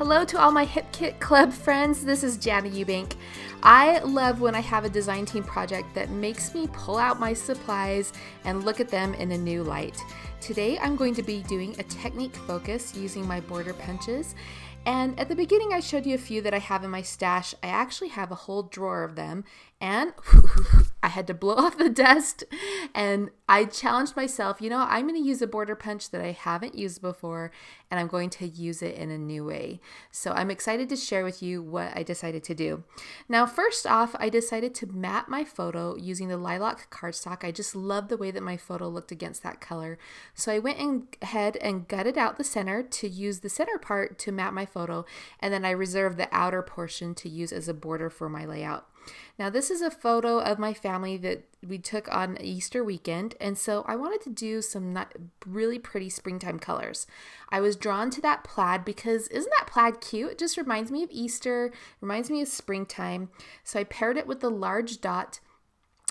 Hello to all my Hip Kit Club friends, this is Jana Eubank. I love when I have a design team project that makes me pull out my supplies and look at them in a new light. Today I'm going to be doing a technique focus using my border punches. And at the beginning I showed you a few that I have in my stash. I actually have a whole drawer of them, and I had to blow off the dust, and I challenged myself, I'm going to use a border punch that I haven't used before, and I'm going to use it in a new way. So I'm excited to share with you what I decided to do. Now, first off, I decided to map my photo using the lilac cardstock. I just love the way that my photo looked against that color. So I went ahead and gutted out the center to use the center part to map my photo, and then I reserved the outer portion to use as a border for my layout. Now, this is a photo of my family that we took on Easter weekend, and so I wanted to do some really pretty springtime colors. I was drawn to that plaid because isn't that plaid cute? It just reminds me of Easter, reminds me of springtime. So I paired it with the large dot,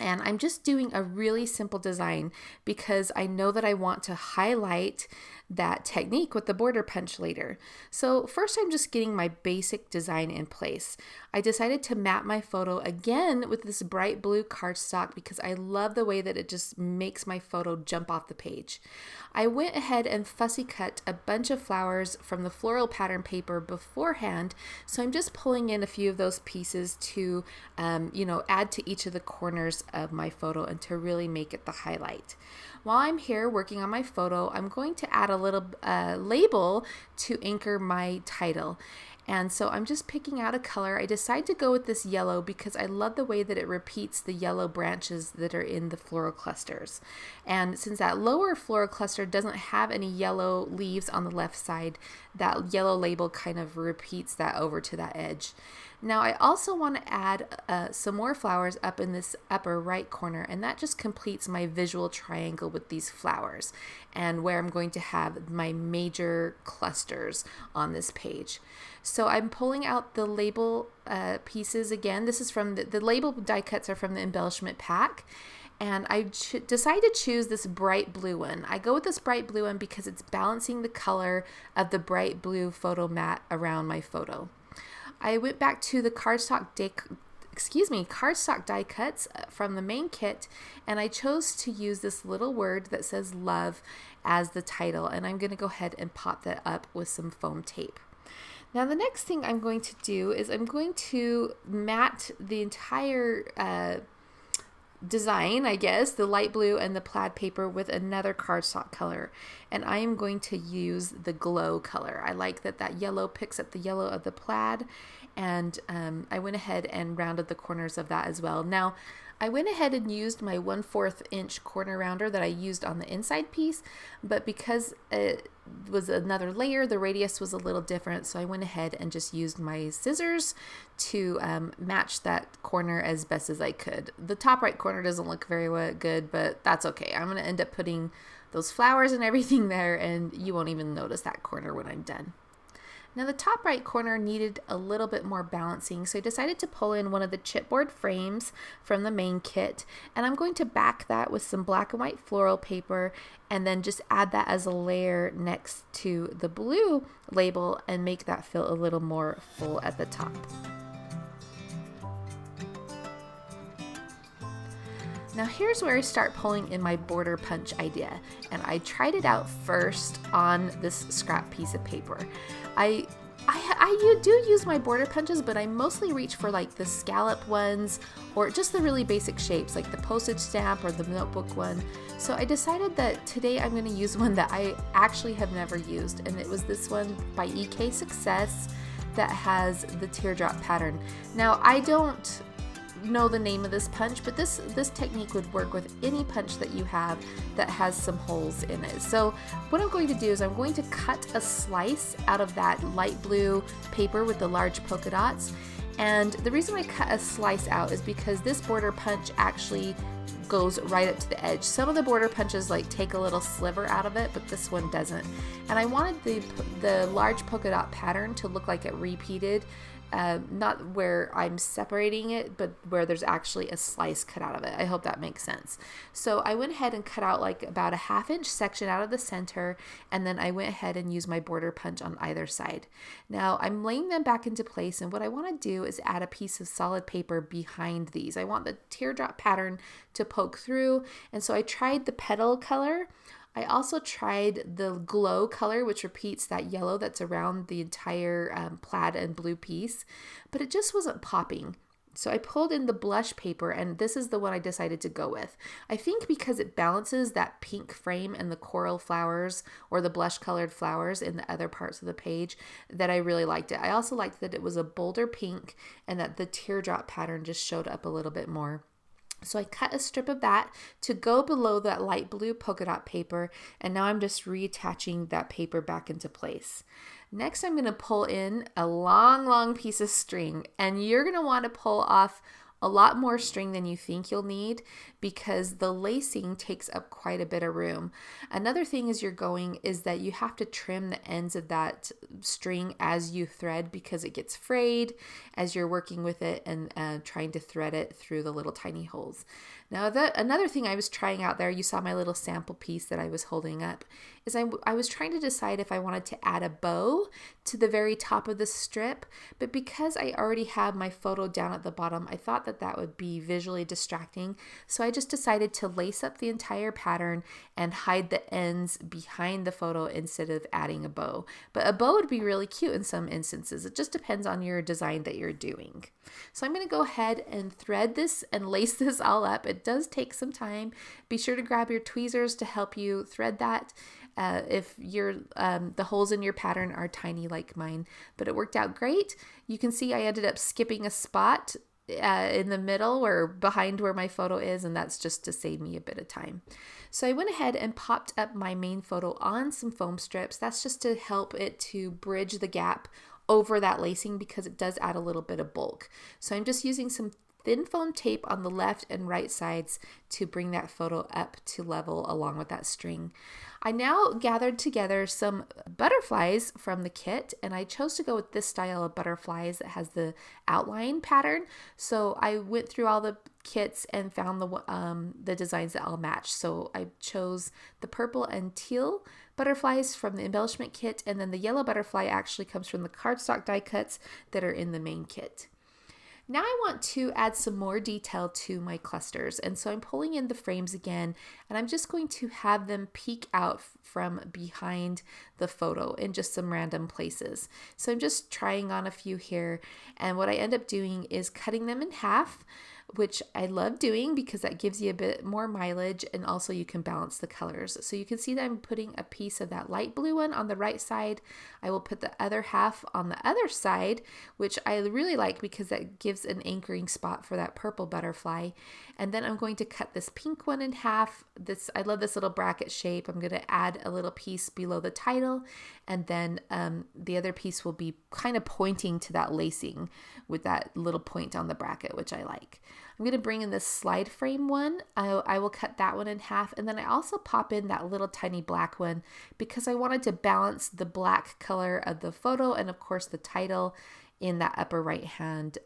and I'm just doing a really simple design because I know that I want to highlight that technique with the border punch later. So first I'm just getting my basic design in place. I decided to map my photo again with this bright blue cardstock because I love the way that it just makes my photo jump off the page. I went ahead and fussy cut a bunch of flowers from the floral pattern paper beforehand, so I'm just pulling in a few of those pieces to add to each of the corners of my photo and to really make it the highlight. While I'm here working on my photo, I'm going to add a little label to anchor my title. And so I'm just picking out a color. I decided to go with this yellow because I love the way that it repeats the yellow branches that are in the floral clusters. And since that lower floral cluster doesn't have any yellow leaves on the left side, that yellow label kind of repeats that over to that edge. Now I also want to add some more flowers up in this upper right corner, and that just completes my visual triangle with these flowers and where I'm going to have my major clusters on this page. So I'm pulling out the label pieces again. This is from the label die cuts are from the embellishment pack. And I decided to choose this bright blue one. I go with this bright blue one because it's balancing the color of the bright blue photo mat around my photo. I went back to the cardstock die cuts from the main kit, and I chose to use this little word that says love as the title, and I'm going to go ahead and pop that up with some foam tape. Now the next thing I'm going to do is I'm going to mat the entire design, I guess, the light blue and the plaid paper with another cardstock color, and I am going to use the glow color. I like that yellow picks up the yellow of the plaid, and I went ahead and rounded the corners of that as well. Now I went ahead and used my 1/4 inch corner rounder that I used on the inside piece, but because it was another layer, the radius was a little different, so I went ahead and just used my scissors to match that corner as best as I could. The top right corner doesn't look very good, but that's okay. I'm going to end up putting those flowers and everything there, and you won't even notice that corner when I'm done. Now the top right corner needed a little bit more balancing, so I decided to pull in one of the chipboard frames from the main kit, and I'm going to back that with some black and white floral paper and then just add that as a layer next to the blue label and make that feel a little more full at the top. Now here's where I start pulling in my border punch idea, and I tried it out first on this scrap piece of paper. I do use my border punches, but I mostly reach for like the scallop ones or just the really basic shapes like the postage stamp or the notebook one. So I decided that today I'm going to use one that I actually have never used, and it was this one by EK Success that has the teardrop pattern. Now I don't know the name of this punch, but this technique would work with any punch that you have that has some holes in it. So what I'm going to do is I'm going to cut a slice out of that light blue paper with the large polka dots, and the reason I cut a slice out is because this border punch actually goes right up to the edge. Some of the border punches like take a little sliver out of it, but this one doesn't. And I wanted the large polka dot pattern to look like it repeated not where I'm separating it, but where there's actually a slice cut out of it. I hope that makes sense. So I went ahead and cut out like about a 1/2 inch section out of the center, and then I went ahead and used my border punch on either side. Now I'm laying them back into place, and what I want to do is add a piece of solid paper behind these. I want the teardrop pattern to poke through, and so I tried the petal color. I also tried the glow color, which repeats that yellow that's around the entire plaid and blue piece, but it just wasn't popping. So I pulled in the blush paper, and this is the one I decided to go with. I think because it balances that pink frame and the coral flowers or the blush colored flowers in the other parts of the page, that I really liked it. I also liked that it was a bolder pink and that the teardrop pattern just showed up a little bit more. So I cut a strip of that to go below that light blue polka dot paper, and now I'm just reattaching that paper back into place. Next, I'm going to pull in a long piece of string, and you're going to want to pull off a lot more string than you think you'll need because the lacing takes up quite a bit of room. Another thing as you're going is that you have to trim the ends of that string as you thread because it gets frayed as you're working with it and trying to thread it through the little tiny holes. Now, another thing I was trying out there, you saw my little sample piece that I was holding up, is I was trying to decide if I wanted to add a bow to the very top of the strip, but because I already have my photo down at the bottom, I thought that would be visually distracting. So I just decided to lace up the entire pattern and hide the ends behind the photo instead of adding a bow. But a bow would be really cute in some instances. It just depends on your design that you're doing. So I'm going to go ahead and thread this and lace this all up. It does take some time. Be sure to grab your tweezers to help you thread that. If the holes in your pattern are tiny like mine, but it worked out great. You can see I ended up skipping a spot in the middle or behind where my photo is, and that's just to save me a bit of time. So I went ahead and popped up my main photo on some foam strips. That's just to help it to bridge the gap over that lacing because it does add a little bit of bulk. So I'm just using some thin foam tape on the left and right sides to bring that photo up to level along with that string. I now gathered together some butterflies from the kit, and I chose to go with this style of butterflies that has the outline pattern. So I went through all the kits and found the designs that all match. So I chose the purple and teal butterflies from the embellishment kit, and then the yellow butterfly actually comes from the cardstock die cuts that are in the main kit. Now I want to add some more detail to my clusters, and so I'm pulling in the frames again, and I'm just going to have them peek out from behind the photo in just some random places. So I'm just trying on a few here, and what I end up doing is cutting them in half, which I love doing because that gives you a bit more mileage, and also you can balance the colors. So you can see that I'm putting a piece of that light blue one on the right side. I will put the other half on the other side, which I really like because that gives an anchoring spot for that purple butterfly. And then I'm going to cut this pink one in half. I love this little bracket shape. I'm going to add a little piece below the title, and then the other piece will be kind of pointing to that lacing with that little point on the bracket, which I like. I'm going to bring in this slide frame one. I will cut that one in half, and then I also pop in that little tiny black one because I wanted to balance the black color of the photo and of course the title in that upper right hand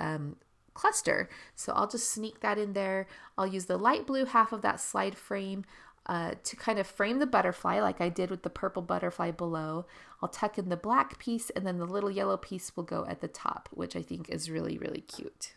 cluster. So I'll just sneak that in there. I'll use the light blue half of that slide frame to kind of frame the butterfly like I did with the purple butterfly below. I'll tuck in the black piece, and then the little yellow piece will go at the top, which I think is really, really cute.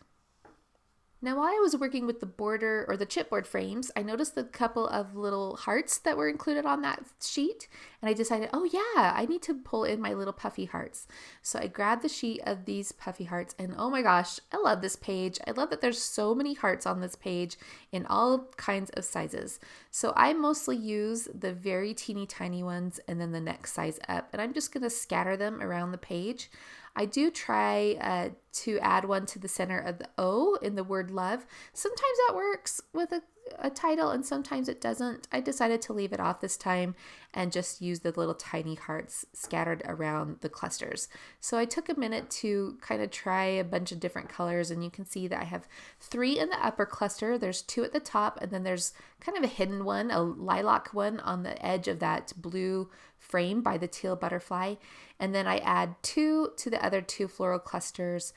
Now, while I was working with the border or the chipboard frames, I noticed a couple of little hearts that were included on that sheet, and I decided, oh yeah, I need to pull in my little puffy hearts. So I grabbed the sheet of these puffy hearts, and oh my gosh, I love this page. I love that there's so many hearts on this page in all kinds of sizes. So I mostly use the very teeny tiny ones and then the next size up, and I'm just going to scatter them around the page. I do try to add one to the center of the O in the word love. Sometimes that works with a title and sometimes it doesn't. I decided to leave it off this time and just use the little tiny hearts scattered around the clusters. So I took a minute to kind of try a bunch of different colors, and you can see that I have 3 in the upper cluster. There's 2 at the top, and then there's kind of a hidden one, a lilac one on the edge of that blue frame by the teal butterfly. And then I add 2 to the other 2 floral clusters.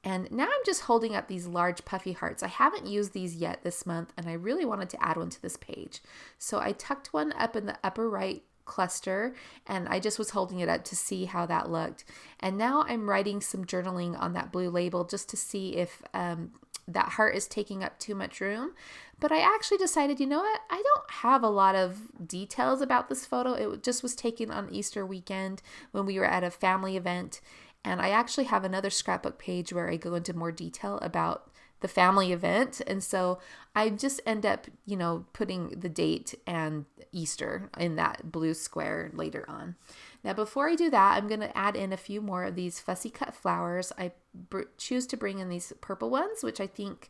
And now I'm just holding up these large puffy hearts. I haven't used these yet this month, and I really wanted to add one to this page. So I tucked one up in the upper right cluster, and I just was holding it up to see how that looked. And now I'm writing some journaling on that blue label just to see if that heart is taking up too much room. But I actually decided, you know what? I don't have a lot of details about this photo. It just was taken on Easter weekend when we were at a family event. And I actually have another scrapbook page where I go into more detail about the family event. And so I just end up, putting the date and Easter in that blue square later on. Now, before I do that, I'm going to add in a few more of these fussy cut flowers. I choose to bring in these purple ones, which I think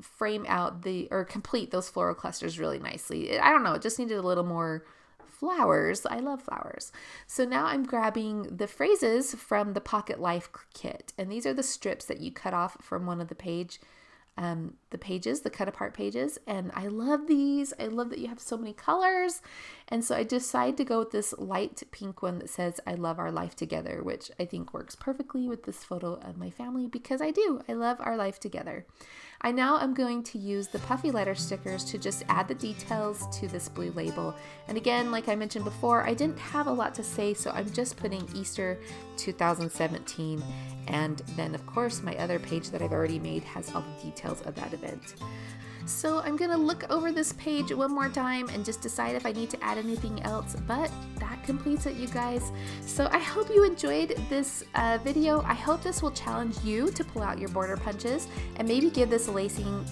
frame out or complete those floral clusters really nicely. I don't know, it just needed a little more flowers. I love flowers. So now I'm grabbing the phrases from the Pocket Life kit. And these are the strips that you cut off from one of the pages, the cut apart pages. And I love these. I love that you have so many colors. And so I decided to go with this light pink one that says, I love our life together, which I think works perfectly with this photo of my family because I do. I love our life together. I now am going to use the puffy letter stickers to just add the details to this blue label. And again, like I mentioned before, I didn't have a lot to say, so I'm just putting Easter 2017. And then of course, my other page that I've already made has all the details of that event. So I'm going to look over this page one more time and just decide if I need to add anything else, but that completes it, you guys. So I hope you enjoyed this video. I hope this will challenge you to pull out your border punches and maybe give this lacing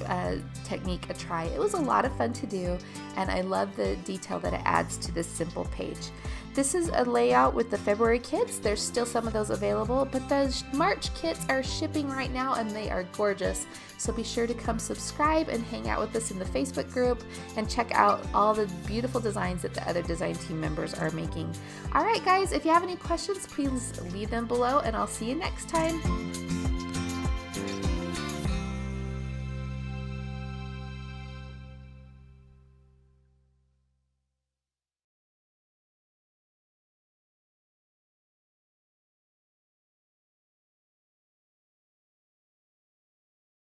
technique a try. It was a lot of fun to do, and I love the detail that it adds to this simple page. This is a layout with the February kits. There's still some of those available, but the March kits are shipping right now and they are gorgeous. So be sure to come subscribe and hang out with us in the Facebook group and check out all the beautiful designs that the other design team members are making. All right, guys, if you have any questions, please leave them below and I'll see you next time.